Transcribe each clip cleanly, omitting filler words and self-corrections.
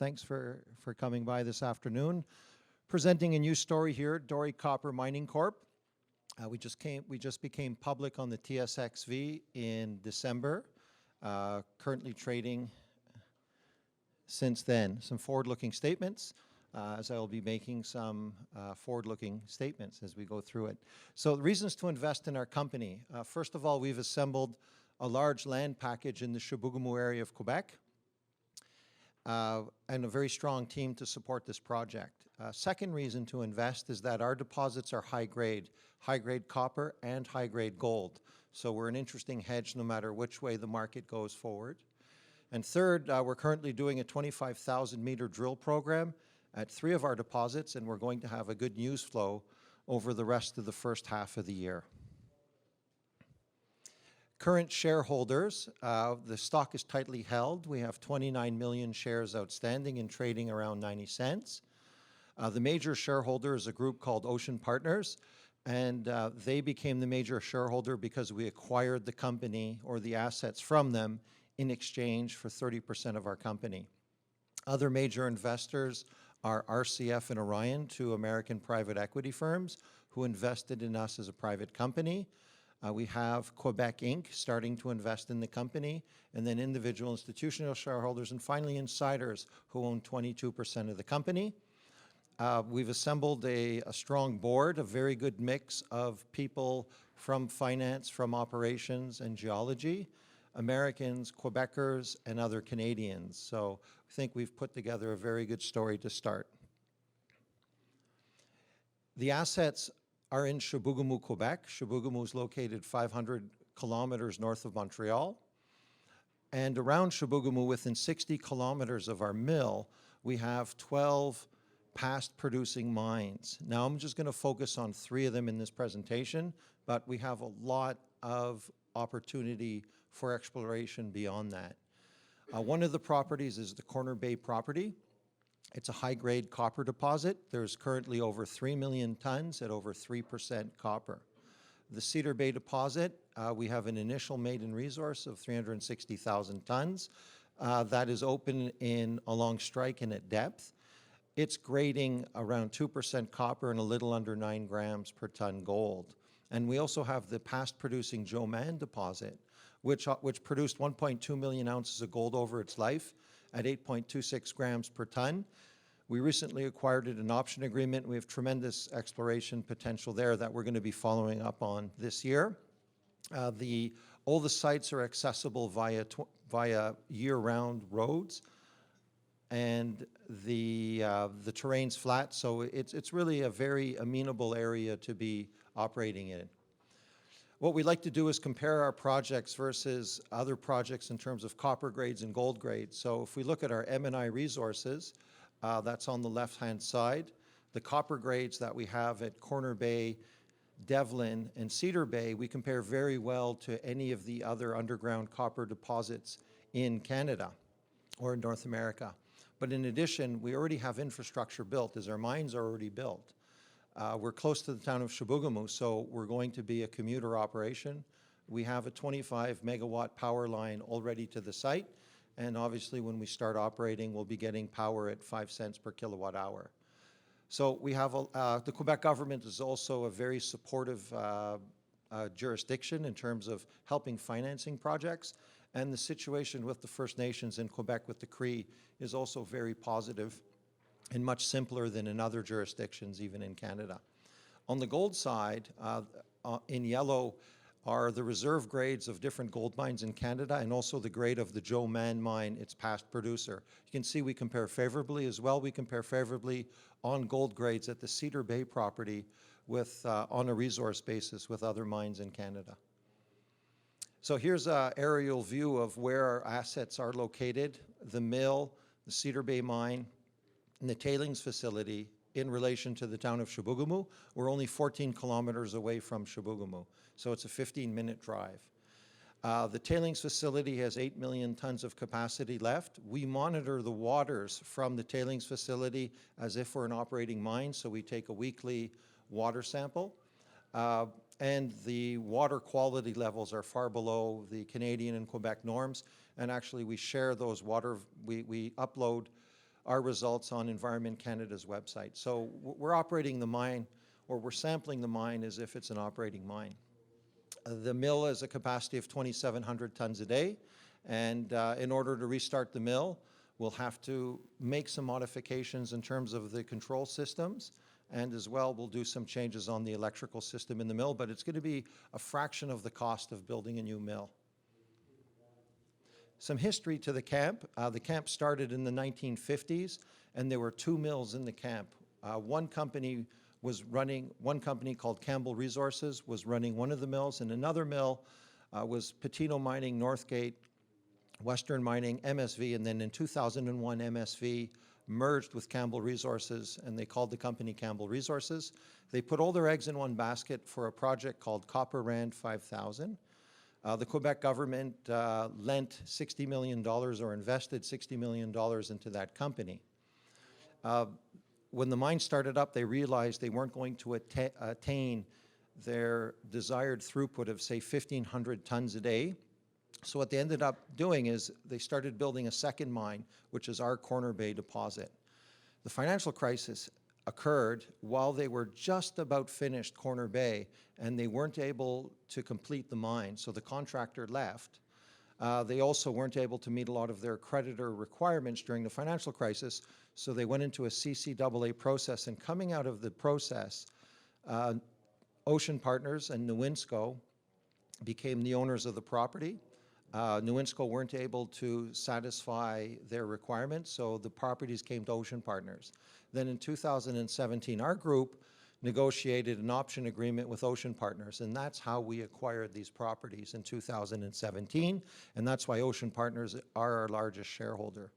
Thanks for coming by this afternoon. Presenting a new story here, Dore Copper Mining Corp. We just became public on the TSXV in December, currently trading since then. Some forward-looking statements, as I will be making some forward-looking statements as we go through it. So the reasons to invest in our company. First of all, we've assembled a large land package in the Chibougamau area of Quebec, and a very strong team to support this project. Second reason to invest is that our deposits are high grade copper and high grade gold. So we're an interesting hedge no matter which way the market goes forward. And third, we're currently doing a 25,000 meter drill program at 3 of our deposits, and we're going to have a good news flow over the rest of the first half of the year. Current shareholders, the stock is tightly held. We have 29 million shares outstanding and trading around 90 cents. The major shareholder is a group called Ocean Partners, and they became the major shareholder because we acquired the company or the assets from them in exchange for 30% of our company. Other major investors are RCF and Orion, 2 American private equity firms who invested in us as a private company. We have Quebec Inc. starting to invest in the company, and then individual institutional shareholders, and finally insiders who own 22% of the company. We've assembled a strong board, a very good mix of people from finance, from operations and geology, Americans, Quebecers, and other Canadians. So I think we've put together a very good story to start. The assets are in Chibougamau, Quebec. Chibougamau is located 500 kilometers north of Montreal. And around Chibougamau, within 60 kilometers of our mill, we have 12 past producing mines. Now I'm just going to focus on 3 of them in this presentation, but we have a lot of opportunity for exploration beyond that. One of the properties is the Cedar Bay property. It's a high-grade copper deposit. There's currently over 3 million tons at over 3% copper. The Cedar Bay Deposit, we have an initial maiden resource of 360,000 tons. That is open along strike and at depth. It's grading around 2% copper and a little under 9 grams per ton gold. And we also have the past-producing Joman deposit, which produced 1.2 million ounces of gold over its life at 8.26 grams per ton. We recently acquired an option agreement. We have tremendous exploration potential there that we're going to be following up on this year. All the sites are accessible via year-round roads, and the terrain's flat, so it's really a very amenable area to be operating in. What we like to do is compare our projects versus other projects in terms of copper grades and gold grades. So if we look at our M&I resources, that's on the left-hand side. The copper grades that we have at Cedar Bay, Devlin, and Cedar Bay, we compare very well to any of the other underground copper deposits in Canada or in North America. But in addition, we already have infrastructure built, as our mines are already built. We're close to the town of Chibougamau, so we're going to be a commuter operation. We have a 25 megawatt power line already to the site, and obviously when we start operating, we'll be getting power at 5 cents per kilowatt hour. So we have the Quebec government is also a very supportive jurisdiction in terms of helping financing projects, and the situation with the First Nations in Quebec with the Cree is also very positive and much simpler than in other jurisdictions, even in Canada. On the gold side, in yellow are the reserve grades of different gold mines in Canada and also the grade of the Joman mine, its past producer. You can see we compare favorably as well. We compare favorably on gold grades at the Cedar Bay property on a resource basis with other mines in Canada. So here's an aerial view of where our assets are located, the mill, the Cedar Bay Mine, and the tailings facility in relation to the town of Chibougamau. We're only 14 kilometers away from Chibougamau, so it's a 15-minute drive. The tailings facility has 8 million tons of capacity left. We monitor the waters from the tailings facility as if we're an operating mine, so we take a weekly water sample. And the water quality levels are far below the Canadian and Quebec norms, and actually we share those we upload our results on Environment Canada's website. So we're operating the mine, or we're sampling the mine as if it's an operating mine. The mill has a capacity of 2,700 tons a day, and in order to restart the mill, we'll have to make some modifications in terms of the control systems, and as well, we'll do some changes on the electrical system in the mill, but it's going to be a fraction of the cost of building a new mill. Some history to the camp. The camp started in the 1950s, and there were 2 mills in the camp. One company called Campbell Resources was running one of the mills, and another mill was Patino Mining, Northgate, Western Mining, MSV, and then in 2001, MSV merged with Campbell Resources, and they called the company Campbell Resources. They put all their eggs in one basket for a project called Copper Rand 5000. The Quebec government lent $60 million or invested $60 million into that company. When the mine started up, they realized they weren't going to attain their desired throughput of, say, 1,500 tons a day. So what they ended up doing is they started building a second mine, which is our Cedar Bay Deposit. The financial crisis occurred while they were just about finished Cedar Bay, and they weren't able to complete the mine, so the contractor left. They also weren't able to meet a lot of their creditor requirements during the financial crisis, so they went into a CCAA process, and coming out of the process, Ocean Partners and Newinsko became the owners of the property. Newinsko weren't able to satisfy their requirements, so the properties came to Ocean Partners. Then in 2017, our group negotiated an option agreement with Ocean Partners, and that's how we acquired these properties in 2017, and that's why Ocean Partners are our largest shareholder.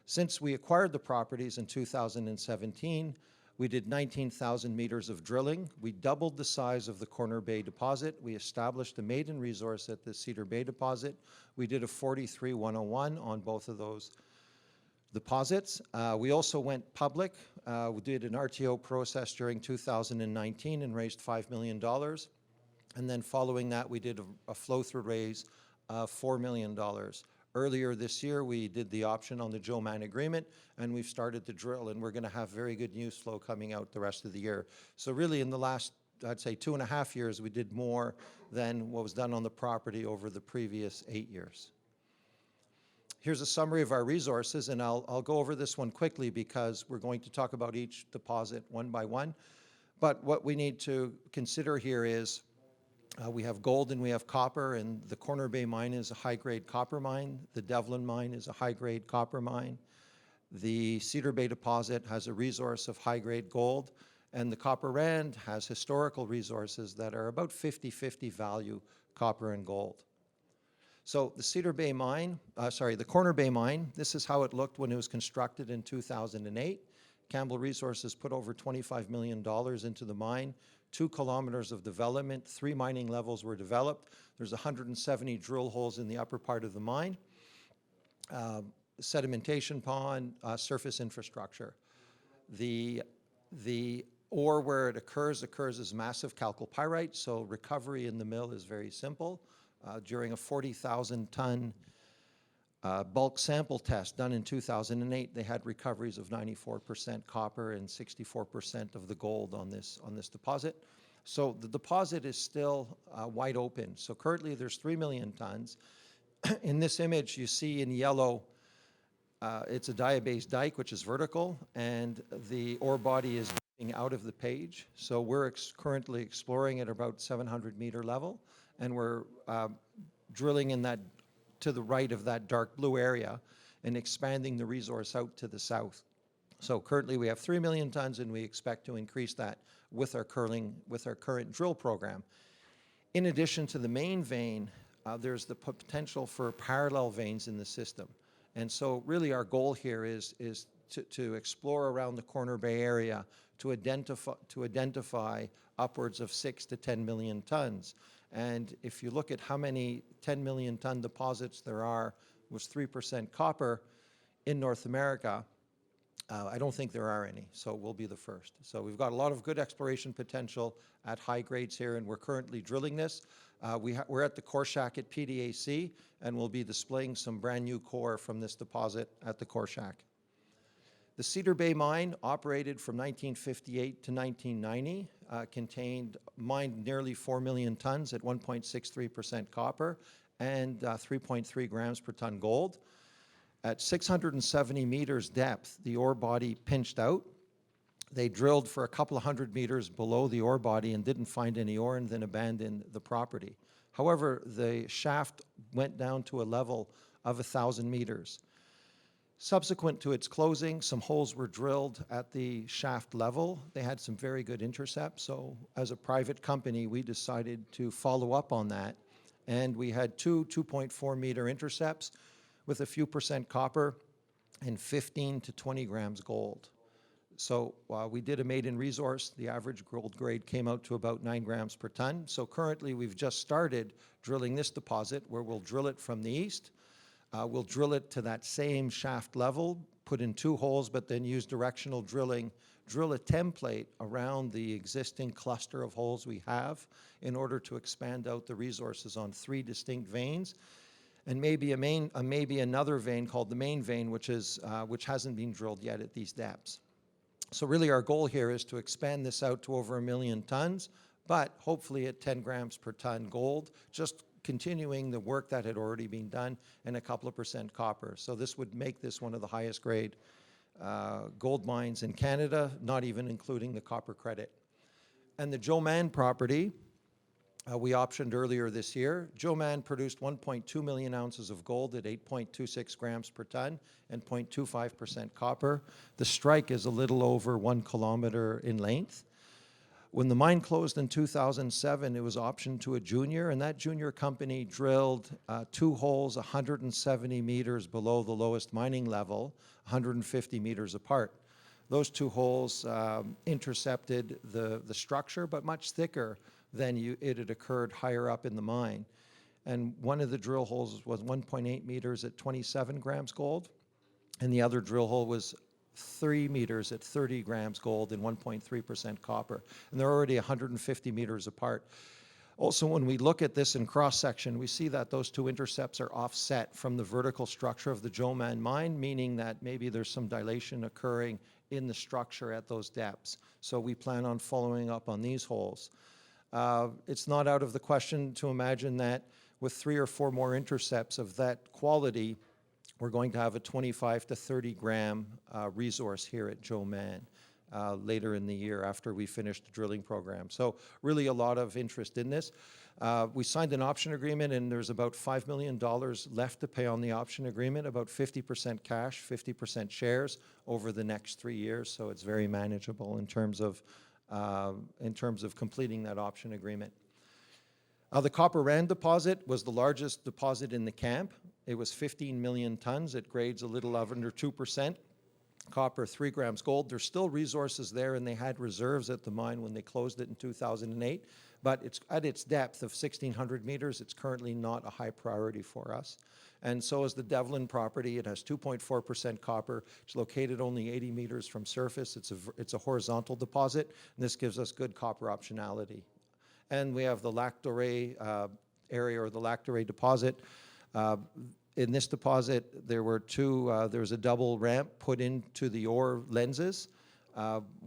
Since we acquired the properties in 2017, we did 19,000 meters of drilling. We doubled the size of the Cedar Bay Deposit. We established a maiden resource at the Cedar Bay Deposit. We did a 43-101 on both of those deposits. We also went public. We did an RTO process during 2019 and raised $5 million. And then following that, we did a flow-through raise of $4 million. Earlier this year, we did the option on the Joe Mann agreement, and we've started to drill, and we're going to have very good news flow coming out the rest of the year. So really in the last, I'd say 2.5 years, we did more than what was done on the property over the previous 8 years. Here's a summary of our resources, and I'll go over this one quickly because we're going to talk about each deposit one by one. But what we need to consider here is we have gold and we have copper, and the Cedar Bay Mine is a high-grade copper mine. The Devlin Mine is a high-grade copper mine. The Cedar Bay Deposit has a resource of high-grade gold, and the Copper Rand has historical resources that are about 50-50 value copper and gold. So the Cedar Bay Mine, the Cedar Bay Mine, this is how it looked when it was constructed in 2008. Campbell Resources put over $25 million into the mine. 2 kilometers of development, 3 mining levels were developed. There's 170 drill holes in the upper part of the mine, sedimentation pond, surface infrastructure. The ore where it occurs as massive chalcopyrite, so recovery in the mill is very simple. During a 40,000 ton bulk sample test done in 2008, they had recoveries of 94% copper and 64% of the gold on this deposit. So the deposit is still wide open. So currently there's 3 million tons. In this image you see in yellow, it's a diabase dike, which is vertical, and the ore body is moving out of the page. So we're currently exploring at about 700 meter level, and we're drilling in that to the right of that dark blue area and expanding the resource out to the south. So currently we have 3 million tons, and we expect to increase that with our current drill program. In addition to the main vein, there's the potential for parallel veins in the system. And so really our goal here is to explore around the Cedar Bay area to identify upwards of 6 to 10 million tons. And if you look at how many 10 million ton deposits there are with 3% copper in North America, I don't think there are any, so we'll be the first. So we've got a lot of good exploration potential at high grades here, and we're currently drilling this. We're at the core shack at PDAC, and we'll be displaying some brand new core from this deposit at the core shack. The Cedar Bay Mine, operated from 1958 to 1990, mined nearly 4 million tons at 1.63% copper and 3.3 grams per ton gold. At 670 meters depth, the ore body pinched out. They drilled for a couple of hundred meters below the ore body and didn't find any ore and then abandoned the property. However, the shaft went down to a level of 1,000 meters. Subsequent to its closing, some holes were drilled at the shaft level. They had some very good intercepts, so as a private company, we decided to follow up on that. And we had two 2.4 meter intercepts with a few percent copper and 15 to 20 grams gold. So we did a maiden resource. The average gold grade came out to about 9 grams per ton. So currently we've just started drilling this deposit where we'll drill it from the east. We'll drill it to that same shaft level, put in 2 holes, but then use directional drilling, drill a template around the existing cluster of holes we have in order to expand out the resources on 3 distinct veins. And maybe another vein called the main vein, which hasn't been drilled yet at these depths. So really our goal here is to expand this out to over 1 million tons, but hopefully at 10 grams per ton gold, just continuing the work that had already been done and a couple of percent copper. So this would make this one of the highest grade gold mines in Canada, not even including the copper credit. And the Joman property, we optioned earlier this year. Joman produced 1.2 million ounces of gold at 8.26 grams per ton and 0.25% copper. The strike is a little over 1 kilometer in length. When the mine closed in 2007, it was optioned to a junior, and that junior company drilled 2 holes 170 meters below the lowest mining level, 150 meters apart. Those 2 holes intercepted the structure, but much thicker than it had occurred higher up in the mine. And one of the drill holes was 1.8 meters at 27 grams gold, and the other drill hole was 3 meters at 30 grams gold and 1.3% copper. And they're already 150 meters apart. Also, when we look at this in cross-section, we see that those 2 intercepts are offset from the vertical structure of the Joman mine, meaning that maybe there's some dilation occurring in the structure at those depths. So we plan on following up on these holes. It's not out of the question to imagine that with 3 or 4 more intercepts of that quality, we're going to have a 25 to 30 gram resource here at Joman later in the year after we finish the drilling program. So really a lot of interest in this. We signed an option agreement and there's about $5 million left to pay on the option agreement, about 50% cash, 50% shares over the next 3 years. So it's very manageable in terms of completing that option agreement. The Copper Rand deposit was the largest deposit in the camp. It was 15 million tons. It grades a little under 2%. Copper, 3 grams gold. There's still resources there, and they had reserves at the mine when they closed it in 2008. But it's at its depth of 1,600 meters. It's currently not a high priority for us. And so is the Devlin property. It has 2.4% copper. It's located only 80 meters from surface. It's a horizontal deposit, and this gives us good copper optionality. And we have the Dore area, or the Dore deposit. In this deposit, there was a double ramp put into the ore lenses.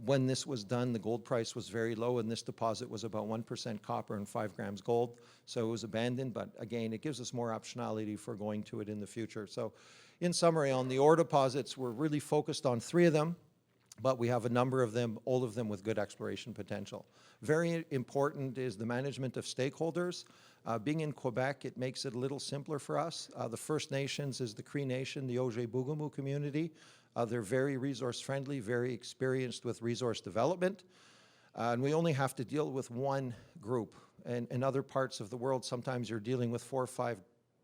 When this was done, the gold price was very low, and this deposit was about 1% copper and 5 grams gold. So it was abandoned, but again, it gives us more optionality for going to it in the future. So in summary, on the ore deposits, we're really focused on 3 of them, but we have a number of them, all of them with good exploration potential. Very important is the management of stakeholders. Being in Quebec, it makes it a little simpler for us. The First Nations is the Cree Nation, the Ojibwe community. They're very resource friendly, very experienced with resource development. And we only have to deal with one group. And in other parts of the world, sometimes you're dealing with 4 or 5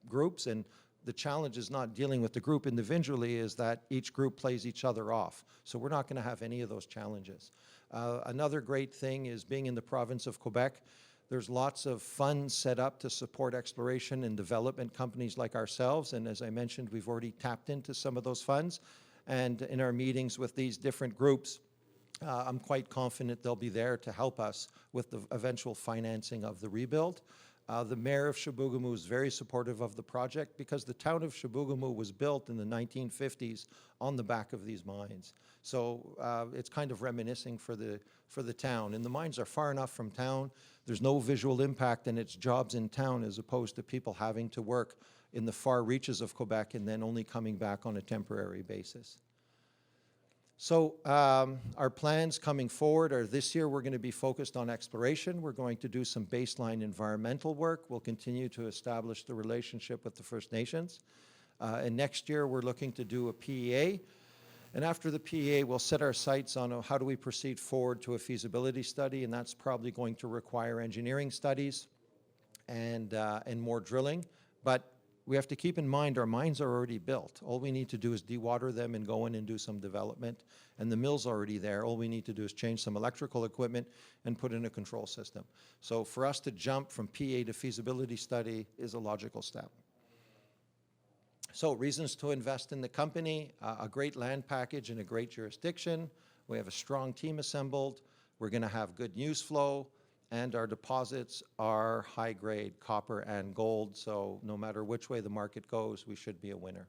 groups, and the challenge is not dealing with the group individually, is that each group plays each other off. So we're not going to have any of those challenges. Another great thing is being in the province of Quebec. There's lots of funds set up to support exploration and development companies like ourselves. And as I mentioned, we've already tapped into some of those funds. And in our meetings with these different groups, I'm quite confident they'll be there to help us with the eventual financing of the rebuild. The mayor of Chibougamau is very supportive of the project because the town of Chibougamau was built in the 1950s on the back of these mines. So it's kind of reminiscing for the town. And the mines are far enough from town. There's no visual impact, and it's jobs in town as opposed to people having to work in the far reaches of Quebec and then only coming back on a temporary basis. So our plans coming forward are this year we're going to be focused on exploration. We're going to do some baseline environmental work. We'll continue to establish the relationship with the First Nations. And next year we're looking to do a PEA. And after the PEA, we'll set our sights on how do we proceed forward to a feasibility study, and that's probably going to require engineering studies and more drilling. But we have to keep in mind our mines are already built. All we need to do is dewater them and go in and do some development. And the mill's already there. All we need to do is change some electrical equipment and put in a control system. So for us to jump from PA to feasibility study is a logical step. So reasons to invest in the company, a great land package in a great jurisdiction. We have a strong team assembled. We're going to have good news flow. And our deposits are high grade copper and gold, so no matter which way the market goes, we should be a winner.